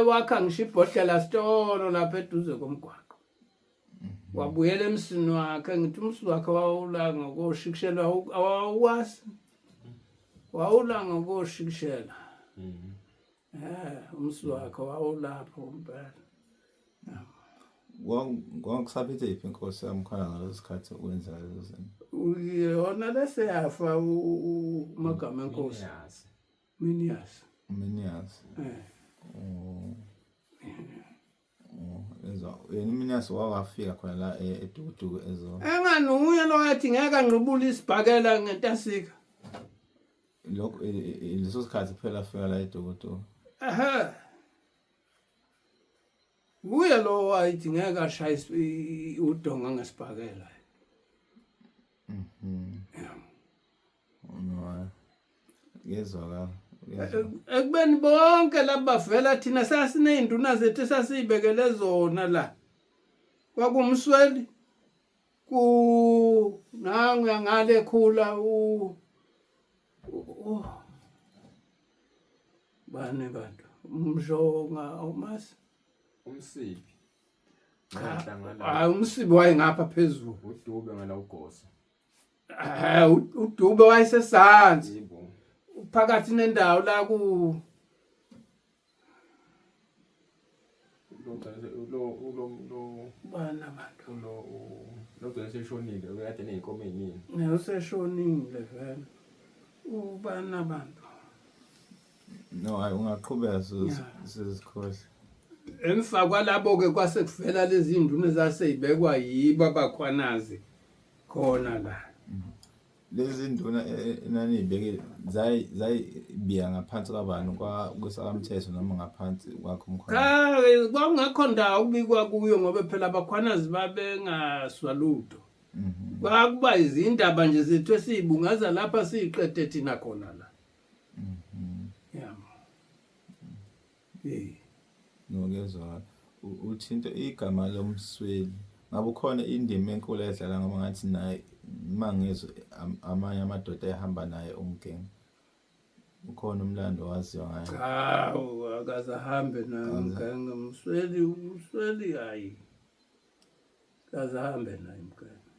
Speaker 3: wakha ngisho ibhodlela sitolo lapha eduze komgwaqo wabuyela emsini wakhe ngithi umsini wakhe wawula ngokushikishela awuwazi wawula ngokushikishela umsini wakhe wawulapho impela
Speaker 2: Kwakusaphethe iphi inkosi yamkhona ngaleso sikhathi wenza lezo zinto.
Speaker 3: Yona lese yafa uMagama Nkosi. Minias.
Speaker 2: Yena Minias wafika khona la edukuduku ezo.
Speaker 3: Enganuye lo yathi ngeke anqubula isibhakela ngentasika.
Speaker 2: Lokho leso sikhathi phela afika la edukuduku.
Speaker 3: Uye lo wayithi ngeke ashayise udonga ngesibhakela.
Speaker 2: Ngezwakala.
Speaker 3: Ekubeni bonke labavela thina sasineyinduna zethu sasibekele zona la. Kwakumsweli nangu ngale khula bane bantu umjonga uMasi
Speaker 1: umsibi
Speaker 3: umsibi wayengapha phezulu
Speaker 1: uDube ngala uGosa
Speaker 3: uDube wayesesansi phakathi nendawo la ku bana bantu
Speaker 1: lo seshonile uyade nezinkomo eziningi
Speaker 3: useshonile vele ubana bantu
Speaker 2: no hayi ungaqhubeka sizikhohle
Speaker 3: emva kwalabo ke kwase kuvela lezi induna zaseyibekwa yibo abakhwanazi khona la
Speaker 2: lezi nduna enani ibeke zayibiya ngaphansi kwabantu kwakusakamthetho noma ngaphansi kwakho umkhona
Speaker 3: kwakungekho ndawo kubikwa kuyo ngoba phela abakhwanazi babengaswaludo kwakuba izindaba nje zethu esizibungaza lapha siqede thina khona la
Speaker 2: nokezwa uthinto igama lomsweli ngabe khona indima enkulu edlala ngoba ngathi naye mangizwe amanye amadoda ehamba naye umgenge ukhona umlando waziwa ngayo
Speaker 3: akaze ahambe naye umgenge umsweli hayi akaze ahambe naye umgenge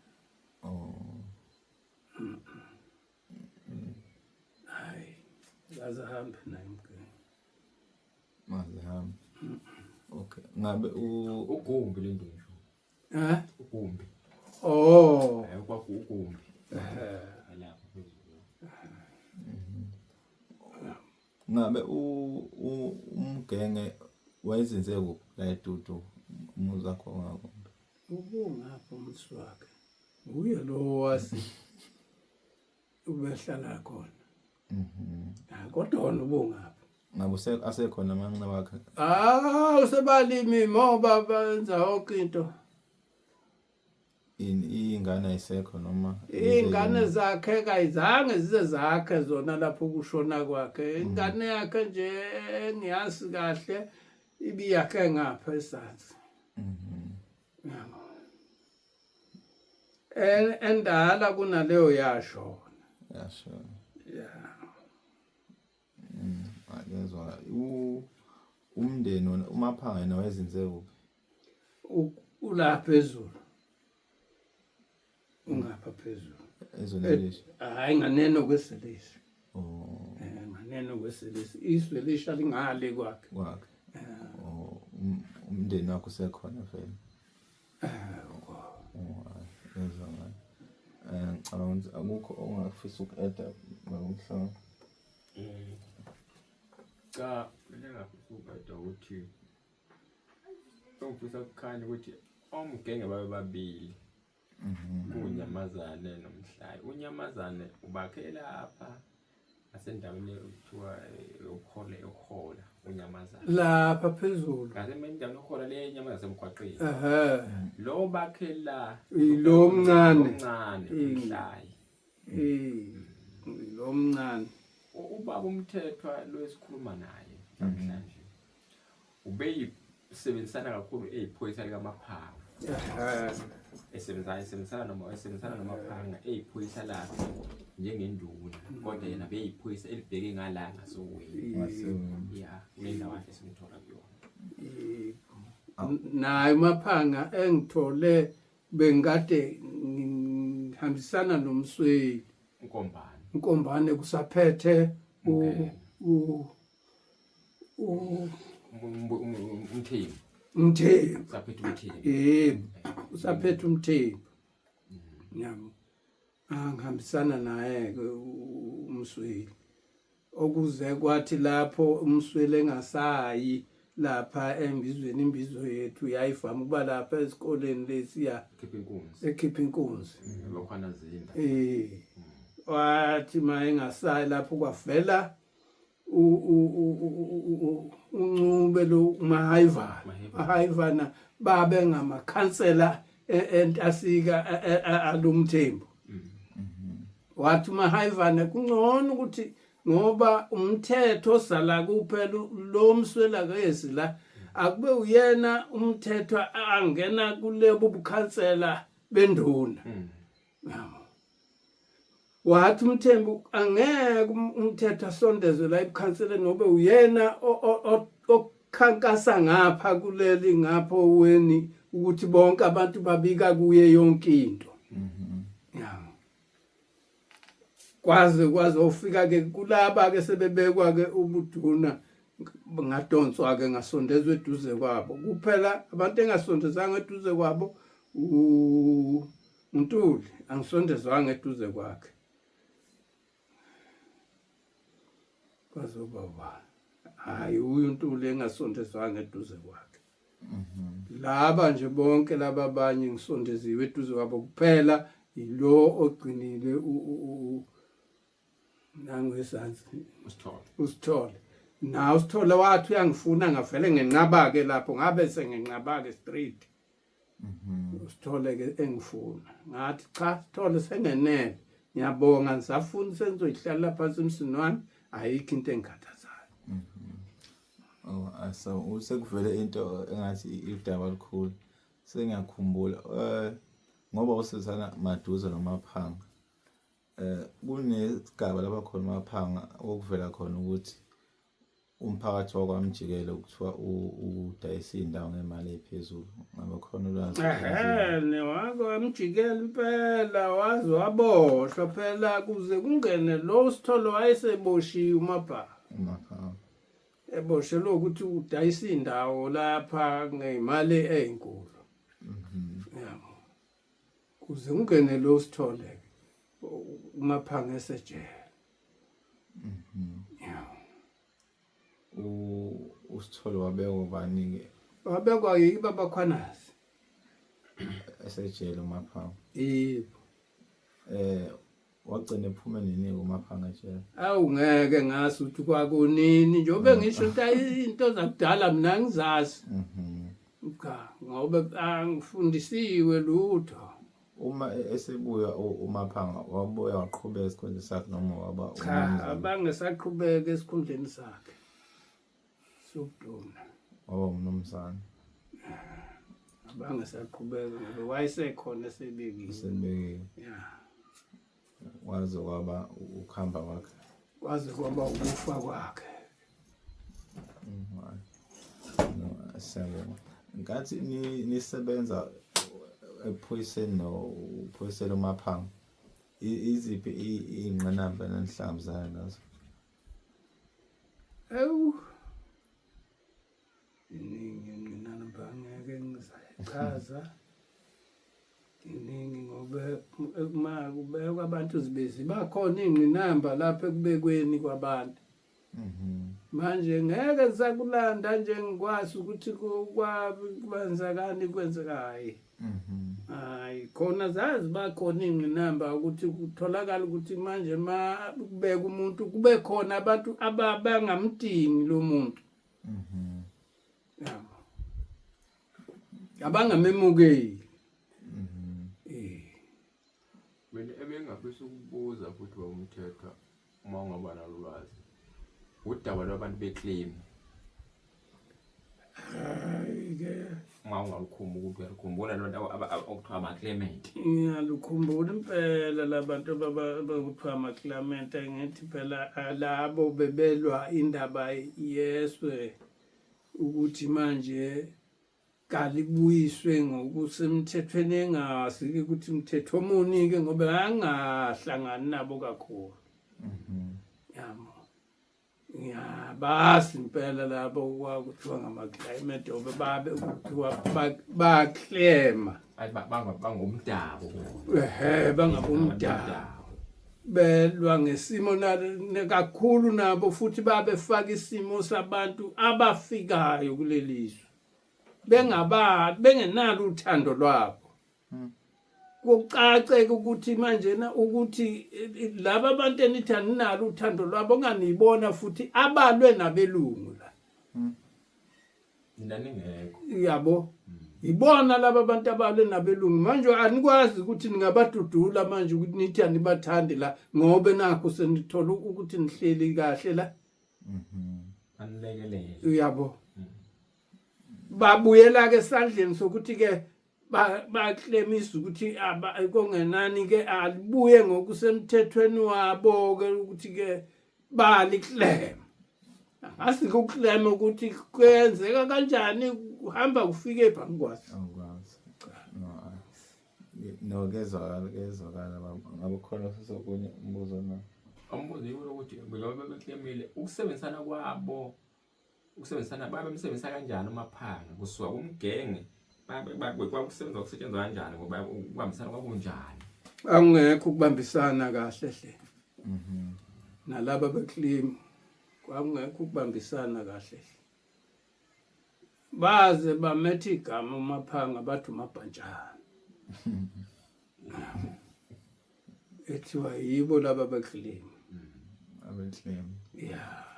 Speaker 3: hayi akaze ahambe naye umgenge
Speaker 2: mazihamba okay ngabe
Speaker 1: ugumbi lento nje ugumbi
Speaker 3: kwaku
Speaker 1: ugumbi lapha phezulu
Speaker 2: ngabe umgenge wayezenze kuphi la eDudu umuzi wakho ngakho
Speaker 3: ubungapha umsi wakhe uye lo wasi ubehlala khona kodwa wona ubungapha
Speaker 2: ngabe asekhona amanqina wakhe
Speaker 3: usebalimi moba benza yonke into
Speaker 2: ingane ayisekho noma
Speaker 3: ingane zakhe kayizange zize zakhe zona lapho kushona kwakhe ingane yakhe nje engiyazi kahle ibiyakhe ngapha esansi endala kunaleyo yashona
Speaker 2: akezwa umndeni wona uMaphanga yena wayezinze kuphi
Speaker 3: ulapha phezulu ungapha phezulu
Speaker 2: ezolelishwa
Speaker 3: hayi nganeno kweselisi nganeno kweselisi iswe lisha lingale kwakhe
Speaker 2: umndeni wakho usekhona vele yezwa ngani ngicabanga ukuthi akukho ongafisa uku-eda ngomhlaba
Speaker 1: cha ngingafisa ukubeda ukuthi ongifisa ukukhanya ukuthi omgenge babe babili uNyamazane noMhlayi uNyamazane ubakhe lapha asendaweni ekuthiwa uhola uNyamazane
Speaker 3: lapha phezulu
Speaker 1: ngase mendaweni uhola le nyama yasemgwaqeni lo bakhe la
Speaker 3: lo omncane
Speaker 1: uMhlayi
Speaker 3: lo omncane
Speaker 1: ubaba umthethwa lo esikhuluma naye namhlanje ubeyisebenzisana kakhulu eziphoyisa likaMaphanga esebenzisana noMaphanga eziphoyisa lapho njengenduna kodwa yena beyiphoyisa elibheke ngala ngasoweni kulendawo esimthola kuyona
Speaker 3: naye uMaphanga engithole bengade ngihambisana nomsweli Nkombane kusaphethe umthembu usaphethe umthembu yabo angihambisana naye umsweli okuze kwathi lapho umsweli engasayi lapha embizweni imbizo yethu yayivama ukuba lapha esikoleni lesiya ekhipha inkunzi
Speaker 1: lokhana zinda
Speaker 3: wathi maye engasayi lapho kwavela uncube lo mahayivana babe ngamakhansela entasika alumthembu wathi mahayivana kungcono ukuthi ngoba umthetho sala kuphela lo mswela kezi la akube uyena umthetho angena kulebo bukhansela benduna wathi umthembu angeke umthetho asondezwe la ebukhansela nobe uyena okhankasa ngapha kuleli ngapho weni ukuthi bonke abantu babika kuye yonke into kwaze ufika ke kulaba ke sebebekwa ke ubuduna ngadonswa ke ngasondezwe eduze kwabo kuphela abantu engasondezanga eduze kwabo uNtuli angisondezwanga eduze kwakhe kwazoba hayi uNtuli engasondezwanga eduze kwakhe laba nje bonke laba abanye ngisondeziwe eduze kwabo kuphela yilo ogcinile nangesansi usithole na usithole wathi uyangifuna ngavele ngenqaba ke lapho ngabe sengenqaba ke straight usithole ke engifuna ngathi cha sithole sengenele ngiyabonga ngisafuna senzoyihlala phansi emsini wami ayikho into engikhathazayo
Speaker 2: asa usekuvele into engathi idaba elikhulu sengiyakhumbula ngoba usizana maduze noMaphanga kunesigaba lapha khona uMaphanga okuvela khona ukuthi umphakathi wakwaMjikelo kuthiwa udayisa indawo ngemali ephezulu ngabe khona ulwazi
Speaker 3: wakwaMjikelo impela waze waboshwa phela kuze kungene lo Sithole wayeseboshiwe uMaphanga eboshelwe ukuthi udayisa indawo lapha ngemali ezinkulu yabo kuze kungene lo Sithole uMaphanga esejele
Speaker 2: uSithole wabekwa ubani-ke
Speaker 3: wabekwa yibo abakhwanazi
Speaker 2: esejele uMaphanga
Speaker 3: yebo
Speaker 2: wagcina ephume nini uMaphanga ejele
Speaker 3: awungeke ngazi ukuthi kwakunini njengoba ngisho into zakudala mina ngizazi cha ngoba angifundisiwe lutho
Speaker 2: uma esebuya uMaphanga wabuya waqhubeka isikhundla sakhe noma waba
Speaker 3: cha abangesaqhubeka esikhundleni sakhe sokuduma
Speaker 2: waba umnumzane
Speaker 3: abangesaqhubeka ngoba wayesekhona esebekile
Speaker 2: sebeke
Speaker 3: ya
Speaker 2: waze kwaba ukuhamba kwakhe
Speaker 3: kwaze kwaba ukufa kwakhe
Speaker 2: siyabonga ngathi nisebenza ephoyiseni nophoyisela uMaphanga iziphi iy'ngqinamba nanihlangabezana nazo
Speaker 3: ewu iningi ngingqinamba ngeke ngizayichaza iningi ngoba uma kubekwa abantu zibezi bakhona iy'ngqinamba lapha ekubekweni kwabantu manje ngeke sakulanda nje ngikwazi ukuthi kwenzekani hayi khona zazi bakhona iy'ngqinamba ukuthi kutholakala ukuthi manje ma kubeka umuntu kube khona abantu abangamdingi lo muntu abangamemukeli
Speaker 1: mina ebengafisa ukubuza futhi wawumthetha uma ungaba nalo ulwazi udaba lwabantu beclaim
Speaker 3: hayi-ke
Speaker 1: uma ungalukhumbula ukuthi uyalukhumbula abantu okuthiwa ama-claimant
Speaker 3: ngiyalukhumbula impela labantu abakuthiwa ama-claimant ngithi phela labo bebelwa indaba yeswe ukuthi manje kalibuyiswe ngokusemthethweni engazi-ke ukuthi mthetho omuni-ke ngoba angahlangani nabo kakhulu yamo bazi impela labo kwakuthiwa ngama-climate obe babe ukuthiwa baklema
Speaker 1: bangomdabu
Speaker 3: bangabomdabu belwa ngesimo kakhulu nabo futhi babefaka isimo sabantu abafikayo kulelizwe bengenalo uthando lwabo kucaceke ukuthi manje ukuthi laba bantu enithi aninalo uthando lwabo onganibona futhi abalwe nabelungu la
Speaker 1: ningekho
Speaker 3: yabo ibona laba bantu abalwe nabelungu manje anikwazi ukuthi ningabadudula manje ukuthi nithi anibathandi la ngobe nakho senithola ukuthi nihleli kahle la
Speaker 1: anilekelele
Speaker 3: yabo babuyela ke esandleni sokuthi ke baclaimisa ukuthi kongenani ke alibuye ngokusemthethweni wabo ke ukuthi ke baliclaim asike uclaim ukuthi kwenzeka kanjani uhamba kufike phangikwazi
Speaker 2: no kezwakala ngabe khona sokunye umbuzo na
Speaker 1: umbuzo yilo ukuthi ngoba beclaimile ukusebenzisana kwabo babemsebenzisa kanjani uMaphanga kusuka kumgenge kwakusebenza kusetshenzwa kanjani ngoba ukubambisana kwakunjani
Speaker 3: angekho ukubambisana kahle hle nalabo beclaim kwakungekho ukubambisana kahle baze bamethe igama uMaphanga bathi uMabhantshana ethiwa yibo laba beclaim
Speaker 2: abeclaim
Speaker 3: ya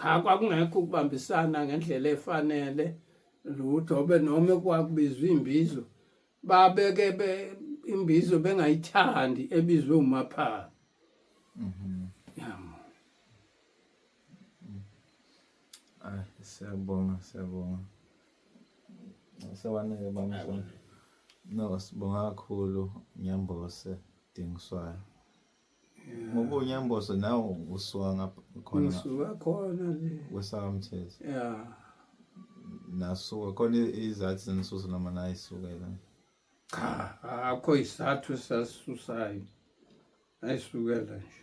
Speaker 3: cha kwakungekho ukubambisana ngendlela efanele lutho obe noma kwakubizwa imbizo babeke imbizo bengayithandi ebizwe uMaphanga yamo
Speaker 2: siyabonga sewanele bamsona no sibonga kakhulu Nyambose Dingiswayo ngoba uNyambose nawo usuka ngapha khona
Speaker 3: le
Speaker 2: wesakamthetho
Speaker 3: ya
Speaker 2: nasuka khona izathu zenisuso noma nayisukela
Speaker 3: cha akho isathu sasusayo ayisukela nje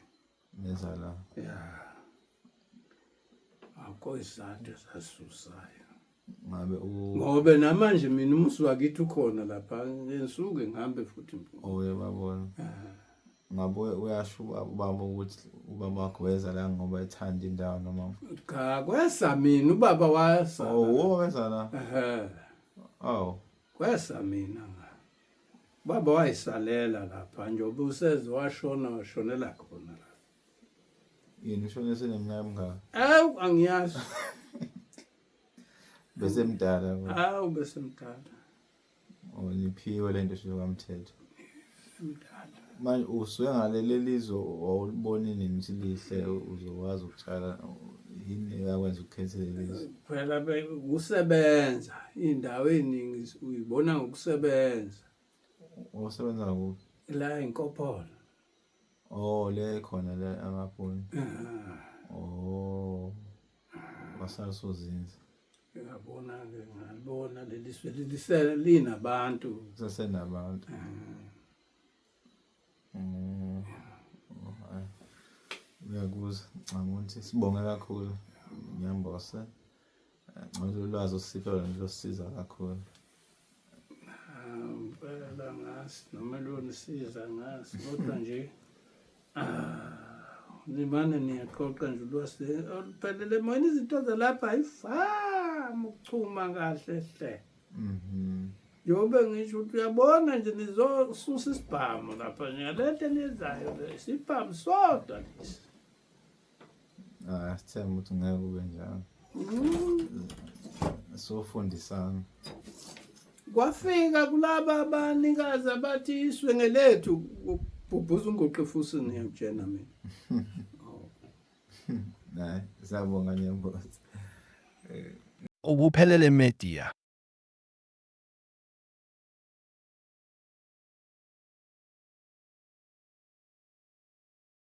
Speaker 2: nezala
Speaker 3: ya akho isathu sasusayo
Speaker 2: ngabe
Speaker 3: ngobe namanje mina umusi wakithi ukhona lapha ngisuke ngihambe futhi
Speaker 2: oye babona ngabe uyasho ubaba ukuthi ubaba wakho weza la ngoba ethanda indawo noma
Speaker 3: Cha kwesa mina ubaba wasa.
Speaker 2: oh weza la
Speaker 3: Ehhe.
Speaker 2: oh
Speaker 3: Kwesa mina nga. Baba wayisalela lapha nje ubuseze washonela khona la.
Speaker 2: yini ushone seneminyaka emingaka
Speaker 3: Awu angiyazi.
Speaker 2: bese mdala
Speaker 3: Awu bese mdala.
Speaker 2: niphiwe lento shokamthetho
Speaker 3: Mdala.
Speaker 2: manje usuke ngaleli lizwe awuliboni nini ukuthi lihle uzokwazi ukutshala yini yakwenza ukukhethe lelizwe
Speaker 3: Phela ukusebenza indawo eningi uyibona ngokusebenza
Speaker 2: usebenza kuphi
Speaker 3: la inkopolo.
Speaker 2: oh le khona le amapuni oh basasozinza
Speaker 3: Ngiyabona ke ngalibona leliswe linabantu.
Speaker 2: sasenabantu uyakuzwa ngithi sibonge kakhulu Nyambose ngalo ulwazi osipha lona losiza kakhulu
Speaker 3: Phela ngasi noma lonisiza ngasi kodwa nje nimane niyaxoxa nje ulwase phelele mina izinto zalapha ayifami ukuchuma kahle hle. Yobe ngisho ukuthi uyabona nje nizosusa isibhamu lapha niyalento nizayo isibhamu sodwa lesi.
Speaker 2: sithemba ukuthi ngeke kube njalo sofundisana
Speaker 3: Kwafika kulaba abanikazi abathi iswenge lethu ubhubhuza ungoqe futhi ngiyamtshena mina.
Speaker 2: naye siyabonga Nyambose
Speaker 4: Ubuphelele Media.